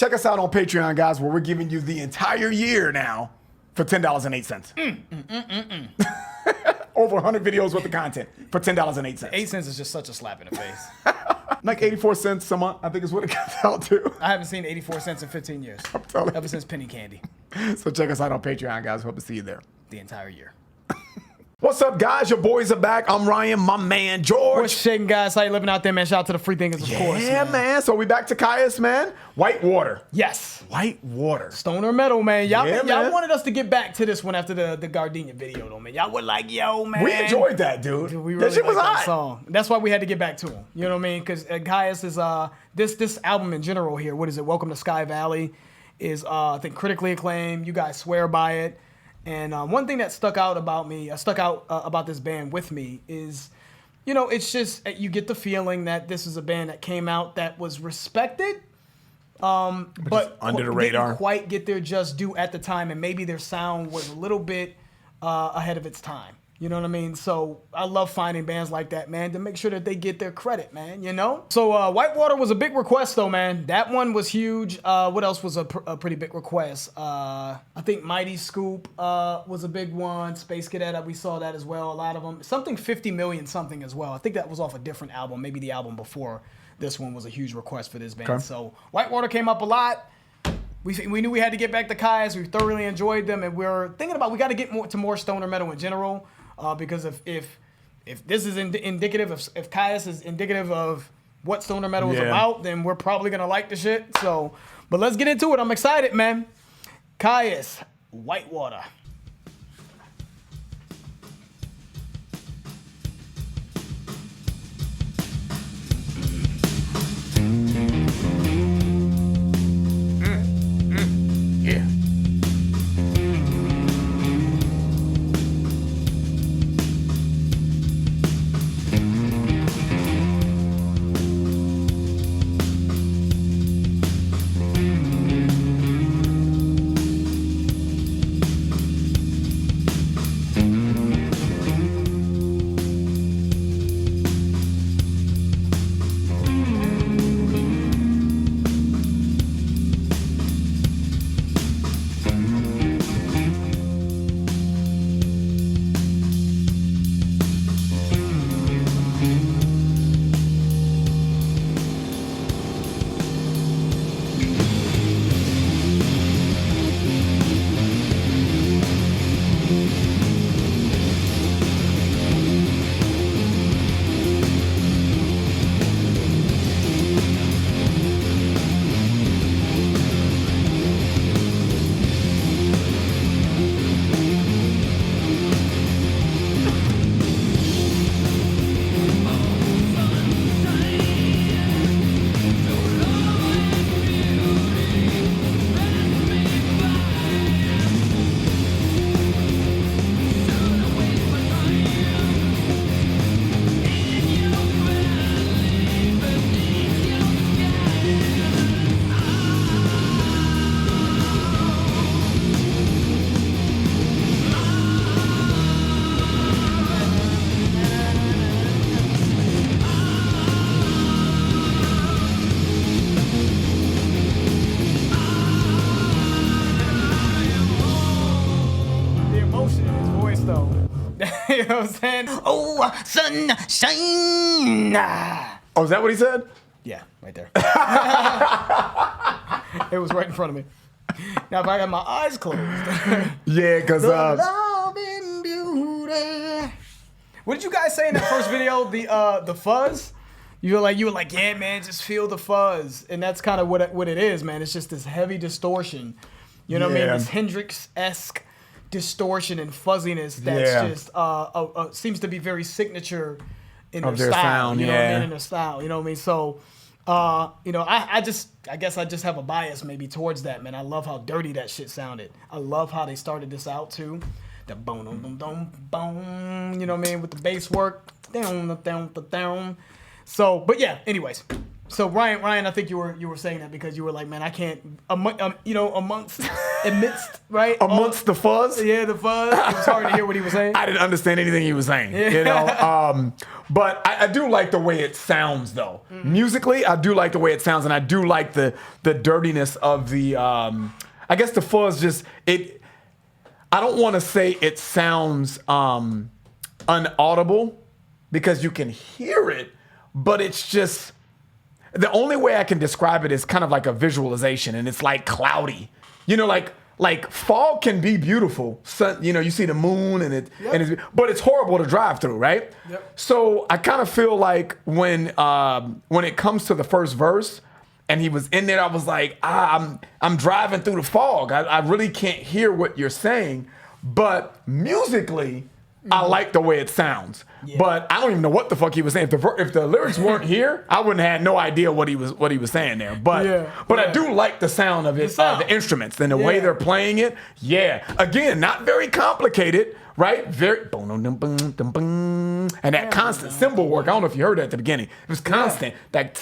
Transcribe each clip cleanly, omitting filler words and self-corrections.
Check us out on Patreon, guys, where we're giving you the entire year now for $10.08. Over 100 videos worth of content for $10.08. 8 cents is just such a slap in the face. Like 84 cents a month, I think is what it comes out to. I haven't seen 84 cents in 15 years. Ever since penny candy. So check us out on Patreon, guys. Hope to see you there. The entire year. What's up, guys? Your boys are back. I'm Ryan, my man, George. What's shaking, guys? How you living out there, man? Shout out to the free thinkers, of course. Yeah, man. So we back to Kyuss, man. Whitewater. Yes. Whitewater. Stoner metal, man. Y'all man. wanted us to get back to this one after the Gardenia video, though, man. Y'all were like, yo, man. We enjoyed that, dude. We really that shit was liked that hot. song. That's why we had to get back to him. You know what I mean? Because Kyuss is this album in general here. What is it? Welcome to Sky Valley is I think critically acclaimed. You guys swear by it. And one thing that stuck out about this band with me is, you know, it's just you get the feeling that this is a band that came out that was respected, but under the radar. Didn't quite get their just due at the time, and maybe their sound was a little bit ahead of its time. You know what I mean? So I love finding bands like that, man, to make sure that they get their credit, man, you know? So Whitewater was a big request, though, man. That one was huge. What else was a pretty big request? I think Mighty Scoop was a big one. Space Cadet, we saw that as well, a lot of them. Something 50 million something as well. I think that was off a different album. Maybe the album before this one was a huge request for this band. Okay. So Whitewater came up a lot. We knew we had to get back to Kyuss. We thoroughly enjoyed them, and we're thinking about we got to get more stoner metal in general. Because if this is indicative of, if Kyuss is indicative of what stoner metal is about, then we're probably gonna like the shit. So, but let's get into it. I'm excited, man. Kyuss, Whitewater. Yeah. You know what I'm saying? Oh, sunshine. Oh, is that what he said? Yeah, right there. It was right in front of me. Now, if I got my eyes closed. Yeah, because... love and beauty. What did you guys say in that first video? The fuzz? You were like, yeah, man, just feel the fuzz. And that's kind of what it is, man. It's just this heavy distortion. You know what I mean? This Hendrix-esque distortion and fuzziness that's just seems to be very signature in their style. Sound, you know what I mean? In their style. You know what I mean? So, you know, I guess I just have a bias maybe towards that, man. I love how dirty that shit sounded. I love how they started this out too. The boom, boom, boom, boom. You know what I mean? With the bass work. Down, down, down. So, but yeah, anyways. So Ryan, I think you were saying that because you were like, man, I can't, amidst the fuzz. Yeah, the fuzz. It was hard to hear what he was saying. I didn't understand anything he was saying. But I do like the way it sounds, though. Musically, I do like the way it sounds, and I do like the dirtiness of the. I guess the fuzz just it. I don't want to say it sounds unaudible because you can hear it, but it's just. The only way I can describe it is kind of like a visualization, and it's like cloudy. Like fall can be beautiful. Sun, you see the moon and but it's horrible to drive through, right? Yep. So I kind of feel like when it comes to the first verse, and he was in there, I was like, I'm driving through the fog. I really can't hear what you're saying, but musically, I like the way it sounds. Yeah. But I don't even know what the fuck he was saying. If the lyrics weren't here, I wouldn't have had no idea what he was saying there. But I do like the sound of it, the instruments and the way they're playing it. Yeah. Again, not very complicated, right? Very and that constant cymbal work. I don't know if you heard that at the beginning. It was constant. That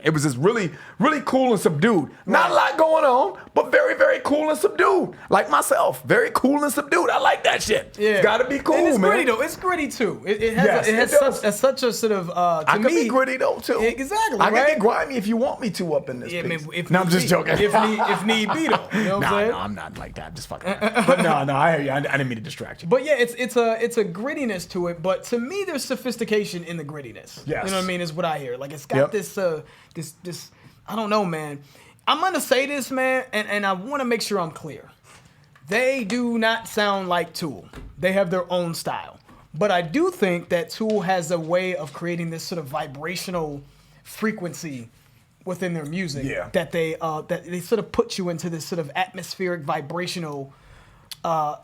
it was just really, really cool and subdued. Not a lot going on, but very, very cool and subdued. Like myself, very cool and subdued. I like that shit. Yeah. It's got to be cool, and it's man. Gritty though. It's gritty too. It has such a sort of. I can be gritty though too. Exactly. I can get grimy if you want me to up in this. Piece. I'm just joking. If need be though. You know what I'm saying? No, I'm not like that. I'm just fucking. But no, I hear you. I didn't mean to distract you. But yeah, it's a grittiness to it. But to me, there's sophistication in the grittiness. Yes. You know what I mean? Is what I hear. Like it's got this I don't know, man. I'm gonna say this, man, and I want to make sure I'm clear. They do not sound like Tool. They have their own style. But I do think that Tool has a way of creating this sort of vibrational frequency within their music that they sort of put you into this sort of atmospheric vibrational I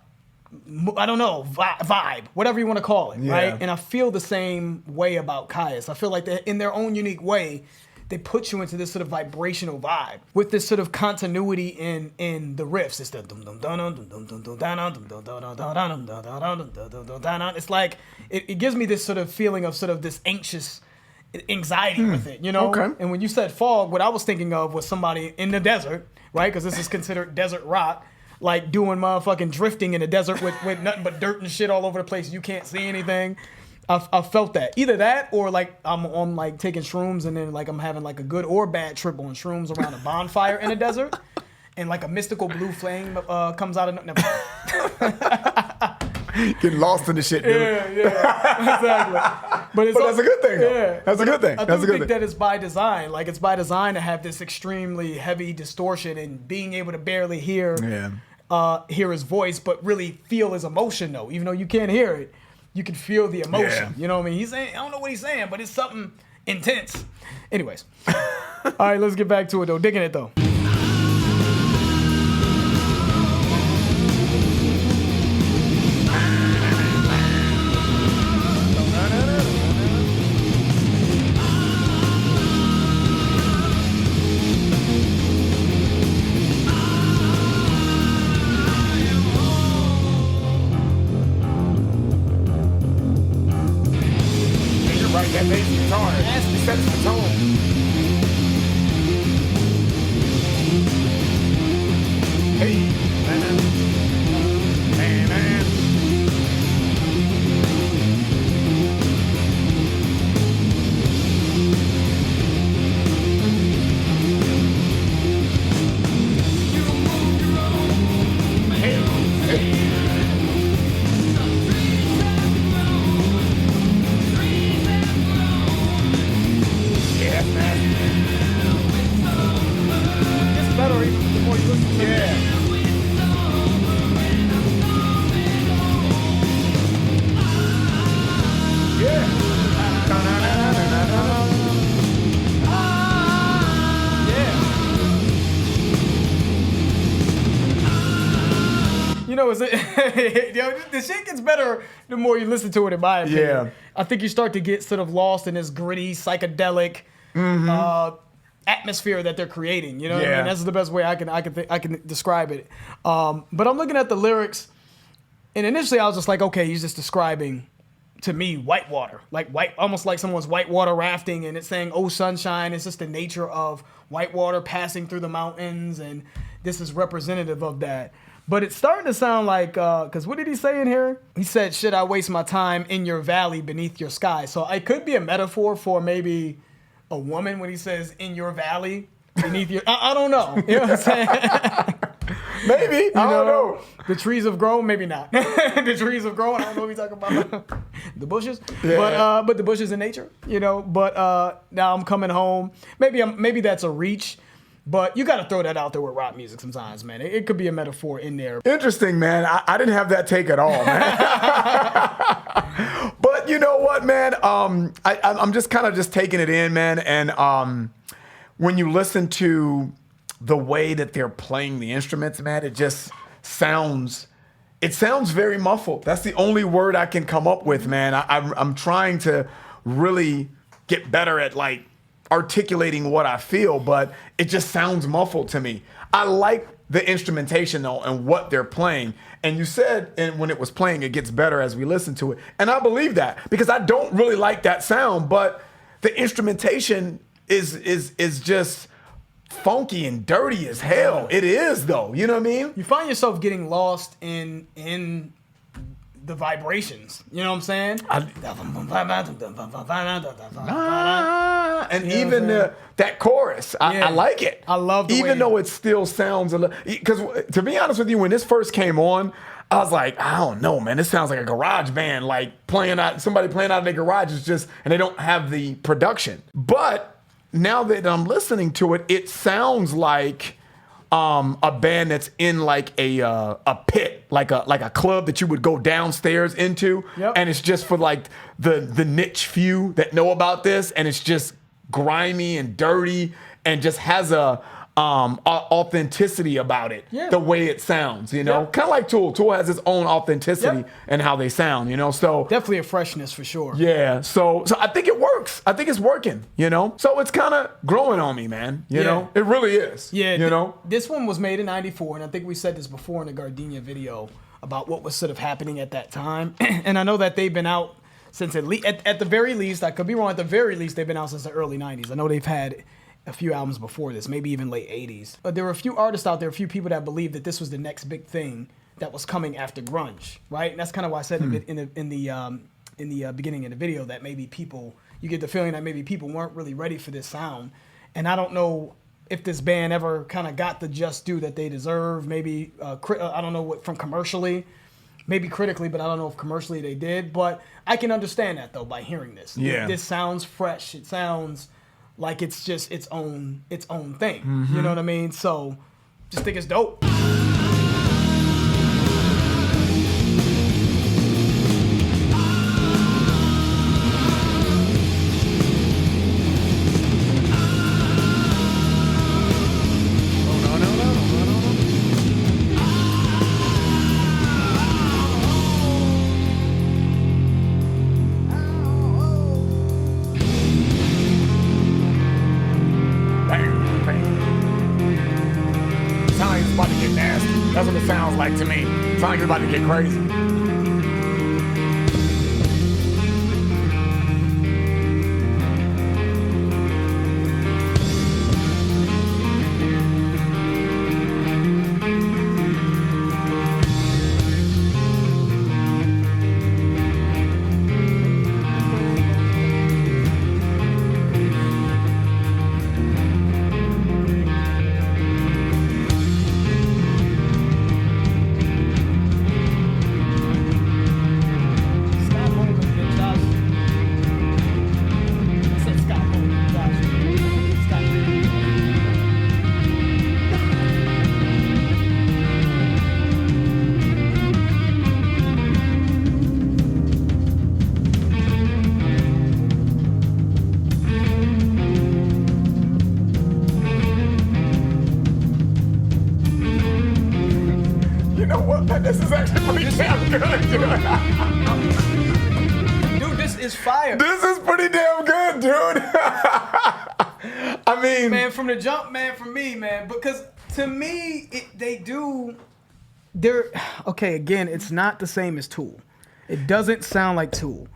don't know, vibe, whatever you want to call it, right? And I feel the same way about Kyuss. I feel like that in their own unique way, they put you into this sort of vibrational vibe with this sort of continuity in the riffs. It's the dum dum dum dum dum dum dum dum dum. It's like it gives me this sort of feeling of sort of this anxious anxiety with it, you know? Okay. And when you said fog, what I was thinking of was somebody in the desert, right? Because this is considered desert rock. Like doing motherfucking drifting in the desert with nothing but dirt and shit all over the place. You can't see anything. I felt that. Either that or like I'm on like taking shrooms and then like I'm having like a good or bad trip on shrooms around a bonfire in the desert. And like a mystical blue flame comes out of never Getting lost in the shit, dude. Yeah, exactly. But that's a good thing, though. Yeah. That's a good thing. I do think that it's by design. Like, it's by design to have this extremely heavy distortion and being able to barely hear his voice, but really feel his emotion, though. Even though you can't hear it, you can feel the emotion. You know what I mean? He's saying, I don't know what he's saying, but it's something intense. Anyways. All right, let's get back to it, though. Digging it, though. That bass guitar sets the tone. Hey, man. The shit gets better the more you listen to it, in my opinion. Yeah. I think you start to get sort of lost in this gritty, psychedelic atmosphere that they're creating. You know what I mean? That's the best way I can describe it. But I'm looking at the lyrics, and initially I was just like, okay, he's just describing to me, Whitewater, almost like someone's whitewater rafting, and it's saying, "Oh, sunshine." It's just the nature of Whitewater passing through the mountains, and this is representative of that. But it's starting to sound like, because what did he say in here? He said, "Should I waste my time in your valley beneath your sky?" So it could be a metaphor for maybe a woman when he says, "In your valley beneath your." I don't know. You know what I'm saying? Maybe. I don't know. The trees have grown, maybe not. The trees have grown. I don't know what we're talking about. The bushes. Yeah. But the bushes in nature, you know. But now I'm coming home. Maybe that's a reach. But you got to throw that out there with rock music sometimes, man. It could be a metaphor in there. Interesting, man. I didn't have that take at all, man. But you know what, man? I'm just kind of just taking it in, man. And when you listen to the way that they're playing the instruments, man, it just sounds very muffled. That's the only word I can come up with, man. I'm trying to really get better at like articulating what I feel, but it just sounds muffled to me. I like the instrumentation though and what they're playing. And you said, and when it was playing, it gets better as we listen to it. And I believe that because I don't really like that sound, but the instrumentation is just funky and dirty as hell. It is though. You know what I mean? You find yourself getting lost in the vibrations. You know what I'm saying? And even that chorus, I like it. I love the way even though it still sounds a little. Because to be honest with you, when this first came on, I was like, I don't know, man. This sounds like a garage band, like somebody playing out of their garage. It's just, and they don't have the production. But now that I'm listening to it, it sounds like a band that's in like a pit, like a club that you would go downstairs into, and it's just for like the niche few that know about this, and it's just grimy and dirty and just has a authenticity about it, the way it sounds, you know, kind of like Tool. Tool has its own authenticity and how they sound, you know. So definitely a freshness for sure. Yeah, so I think it works. I think it's working, you know. So it's kind of growing on me, man. You know, it really is. Yeah, you know. This one was made in '94, and I think we said this before in the Gardenia video about what was sort of happening at that time. And I know that they've been out since at the very least. I could be wrong. At the very least, they've been out since the early '90s. I know they've had a few albums before this, maybe even late 80s. But there were a few artists out there, a few people that believed that this was the next big thing that was coming after grunge, right? And that's kind of why I said in the beginning of the video that maybe you get the feeling that maybe people weren't really ready for this sound. And I don't know if this band ever kind of got the just due that they deserve. Maybe, I don't know what from commercially, maybe critically, but I don't know if commercially they did. But I can understand that though by hearing this. Yeah. This sounds fresh. It sounds like it's just its own thing. You know what I mean? So just think it's dope. That's what it sounds like to me. It sounds like it's about to get crazy. This is actually pretty damn good, dude. Dude, this is fire. This is pretty damn good, dude. I mean, man, from the jump, man, from me, man, because to me, they're okay. Again, it's not the same as Tool. It doesn't sound like Tool.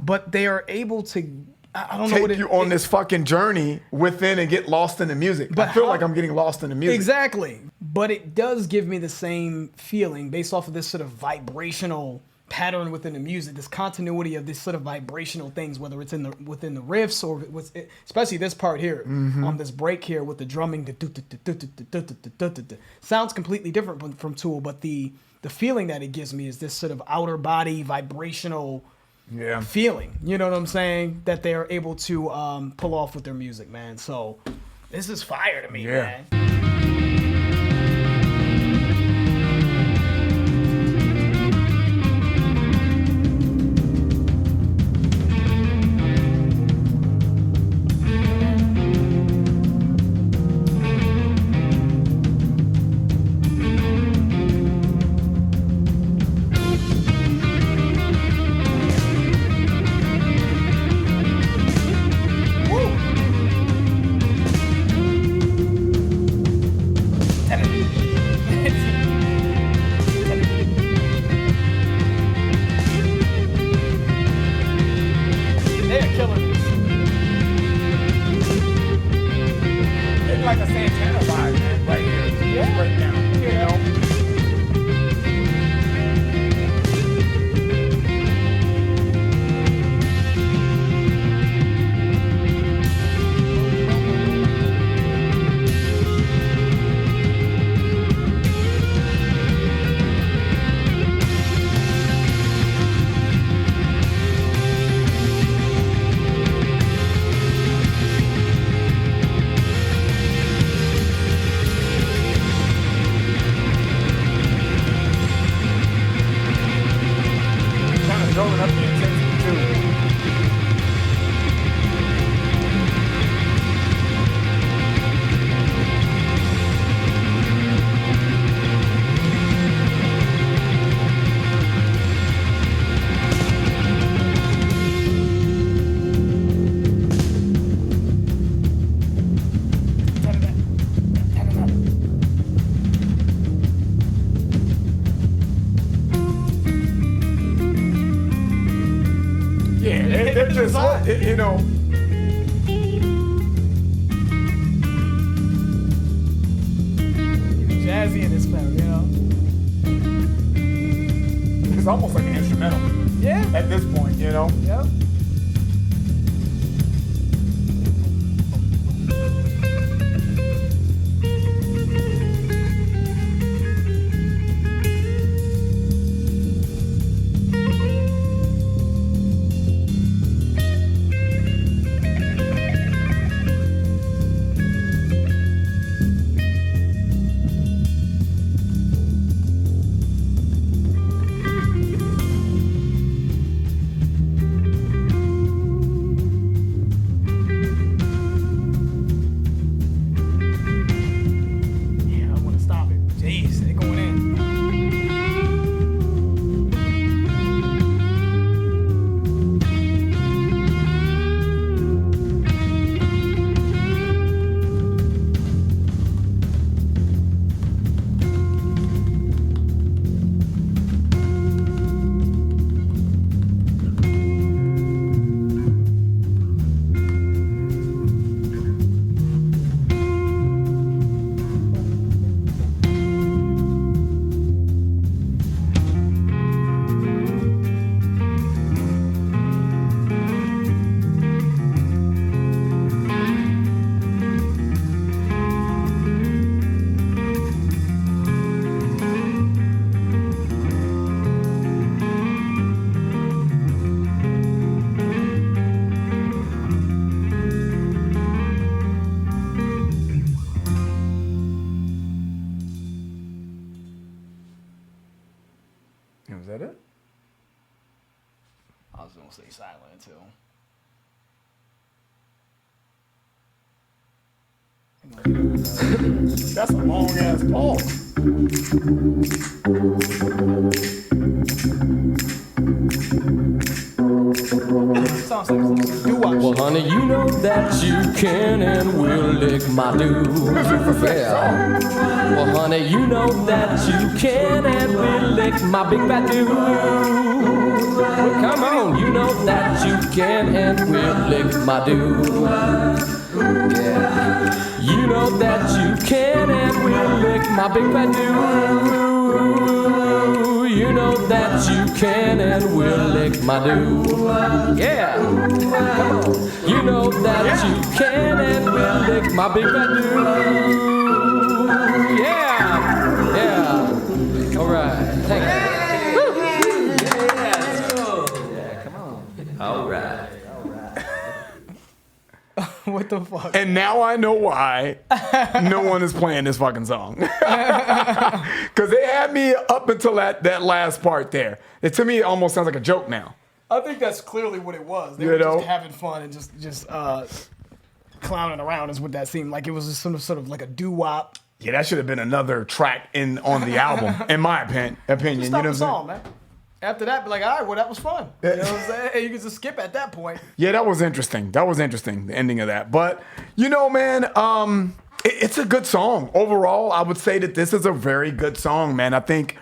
but they are able to. I don't know what Take you on this fucking journey within and get lost in the music. But I feel how- like I'm getting lost in the music. Exactly. But it does give me the same feeling based off of this sort of vibrational pattern within the music, this continuity of this sort of vibrational things, whether it's within the riffs or especially this part here on this break here with the drumming, sounds completely different from Tool, but the feeling that it gives me is this sort of outer body vibrational feeling. You know what I'm saying? That they are able to pull off with their music, man. So this is fire to me, man. You know, jazzy in this film, you know. It's almost like an instrumental. Yeah. At this point, you know. Yep. Was that it? I was gonna say silent too. That's a long ass pause. Sounds like some doo-wop Well, shit. honey, you know that you can and will lick my do. Yeah. Well, honey, you know that you can and will lick my big fat do. Well, come on, you know that you can and will lick my do. Yeah. You know that you can and will lick my big fat do. You know that you can and will lick my do. Yeah. Come on. You know that you can and will lick my big fat do. Yeah. Yeah. All right. Thank you. All right. What the fuck? And now I know why no one is playing this fucking song. Because they had me up until that last part there. To me, it almost sounds like a joke now. I think that's clearly what it was. They You were know? just having fun and just clowning around is what that seemed like. It was just sort of like a doo-wop. Yeah, that should have been another track on the album, in my opinion. Just You know stop what the I'm saying? song, man. After that, be like, all right, well, that was fun. You know what I'm saying? You can just skip at that point. Yeah, that was interesting. The ending of that. But, you know, man, it's a good song. Overall, I would say that this is a very good song, man. I think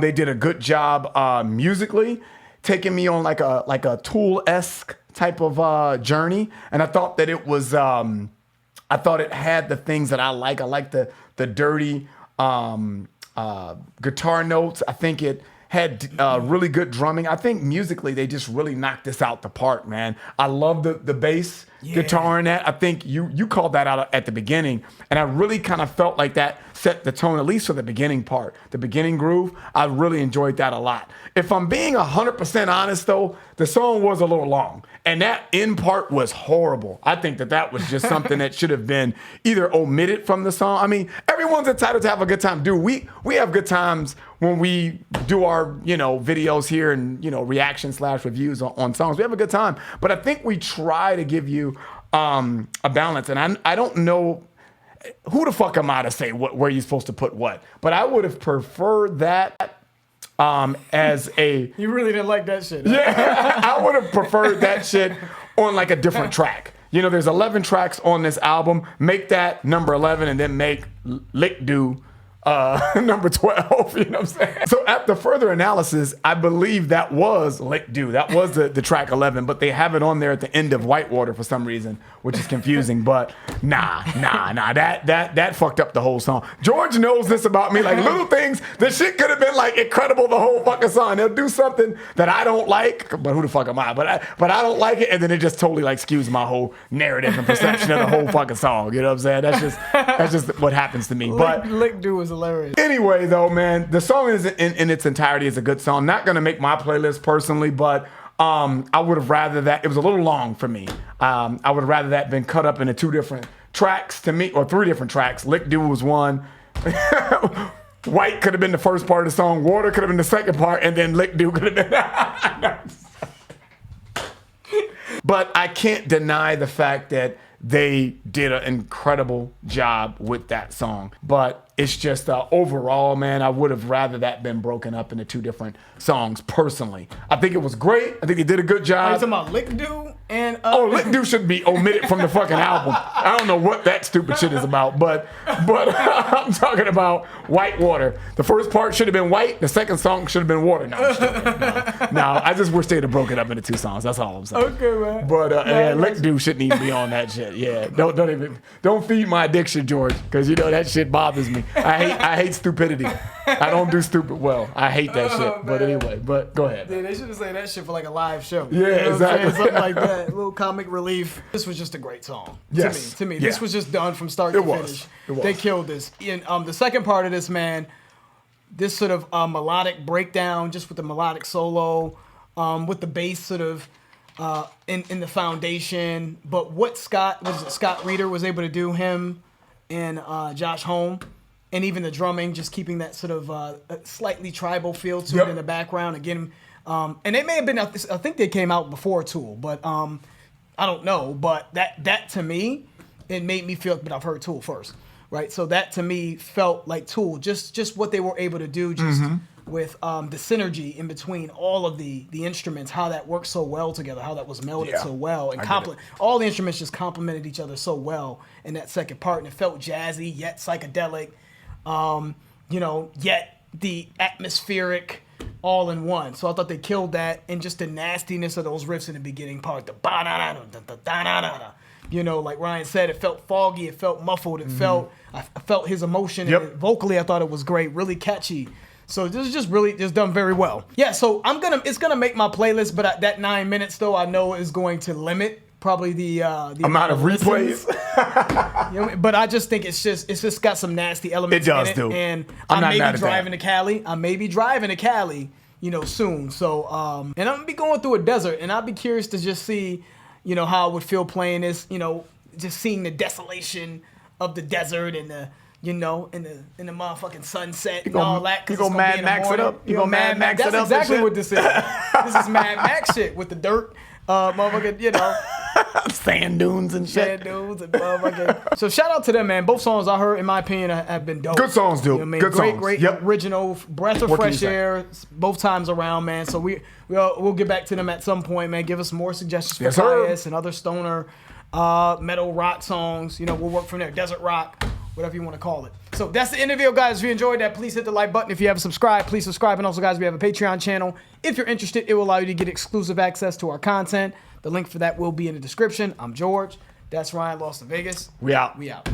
they did a good job musically, taking me on like a Tool-esque type of journey. And I thought that it was, I thought it had the things that I like. I like the dirty guitar notes. I think it had really good drumming. I think musically they just really knocked this out the park, man. I love the bass guitar in that. I think you called that out at the beginning, and I really kind of felt like that set the tone, at least for the beginning part, the beginning groove. I really enjoyed that a lot. If I'm being 100% honest, though, the song was a little long, and that end part was horrible. I think that was just something that should have been either omitted from the song. I mean, everyone's entitled to have a good time. Dude, we have good times when we do our, videos here and, reaction/reviews on songs. We have a good time. But I think we try to give you a balance. And I don't know who the fuck am I to say where you're supposed to put what. But I would have preferred that as a... You really didn't like that shit. Huh? Yeah, I would have preferred that shit on like a different track. There's 11 tracks on this album. Make that number 11 and then make Lick Do number 12, you know what I'm saying? So after further analysis, I believe that was Lick Do. That was the track 11, but they have it on there at the end of Whitewater for some reason, which is confusing. But nah, that fucked up the whole song. George knows this about me, like little things. The shit could have been like incredible the whole fucking song. They'll do something that I don't like, but who the fuck am I? But I don't like it, and then it just totally like skews my whole narrative and perception of the whole fucking song. You know what I'm saying? That's just what happens to me. But Lick Do is hilarious. Anyway, though, man, the song in its entirety is a good song. Not gonna make my playlist personally, but I would have rather that it was a little long for me. I would have rather that been cut up into 2 different tracks to me, or 3 different tracks. Lick Do was one. White could have been the first part of the song. Water could have been the second part, and then Lick Do could have been. But I can't deny the fact that they did an incredible job with that song. But it's just overall, man, I would have rather that been broken up into 2 different songs personally. I think it was great. I think they did a good Are you job. talking about Lick Do and... Lick Do should be omitted from the fucking album. I don't know what that stupid shit is about, but I'm talking about Whitewater. The first part should have been White. The second song should have been Water. No, I just wish they'd have broken it up into 2 songs. That's all I'm saying. Okay, man. But Lick Do shouldn't even be on that shit. Yeah, don't feed my addiction, George, because that shit bothers me. I hate stupidity. I don't do stupid well. I hate that shit. But anyway, go ahead. Yeah, they should have said that shit for like a live show. Yeah, you know what I'm exactly. saying? Something like that. A little comic relief. This was just a great song. Yes. To me. Yeah. This was just done from start to was. finish. It was. They killed this. And the second part of this, man, this sort of melodic breakdown, just with the melodic solo, with the bass sort of in the foundation. But what Scott Reeder was able to do, him and Josh Holm, and even the drumming, just keeping that sort of slightly tribal feel to it in the background. Again, and they may have been, I think they came out before Tool, but I don't know. But that to me, it made me feel, but I've heard Tool first, right? So that to me felt like Tool, just what they were able to do just with the synergy in between all of the instruments, how that worked so well together, how that was melded so well, and all the instruments just complemented each other so well in that second part, and it felt jazzy yet psychedelic, yet the atmospheric all in one. So I thought they killed that, and just the nastiness of those riffs in the beginning part, the ba-da-da-da-da-da-da-da. You know, like Ryan said, it felt foggy, it felt muffled, it felt, I felt his emotion. Yep. And vocally, I thought it was great, really catchy. So this is just really just done very well. Yeah, so it's gonna make my playlist, but that 9 minutes though, I know is going to limit probably the amount of replays. You know, but I just think it's just got some nasty elements. It does, in it, dude. and I'm I not may mad be at driving that. to Cali. I may be driving to Cali, you know, soon. So and I'm gonna be going through a desert, and I'd be curious to just see, you know, how I would feel playing this. You know, just seeing the desolation of the desert and the, you know, in the motherfucking sunset and all that. You go Mad Max it up? You go Mad Max it up? That's exactly and what shit? this is. This is Mad Max shit with the dirt, motherfucking, you know. Sand dunes and shit. Sand dunes and motherfucking. So shout out to them, man. Both songs I heard, in my opinion, have been dope. Good songs, dude. You know what I mean? Good great, songs. Great, Yep. original, breath of What can you fresh say? air, both times around, man. So we'll get back to them at some point, man. Give us more suggestions for Yes, sir. Kyuss and other stoner metal rock songs. You know, we'll work from there. Desert rock, whatever you want to call it. So that's the interview, guys. If you enjoyed that, please hit the like button. If you haven't subscribed, please subscribe. And also, guys, we have a Patreon channel. If you're interested, it will allow you to get exclusive access to our content. The link for that will be in the description. I'm George. That's Ryan, Las Vegas. We out. We out.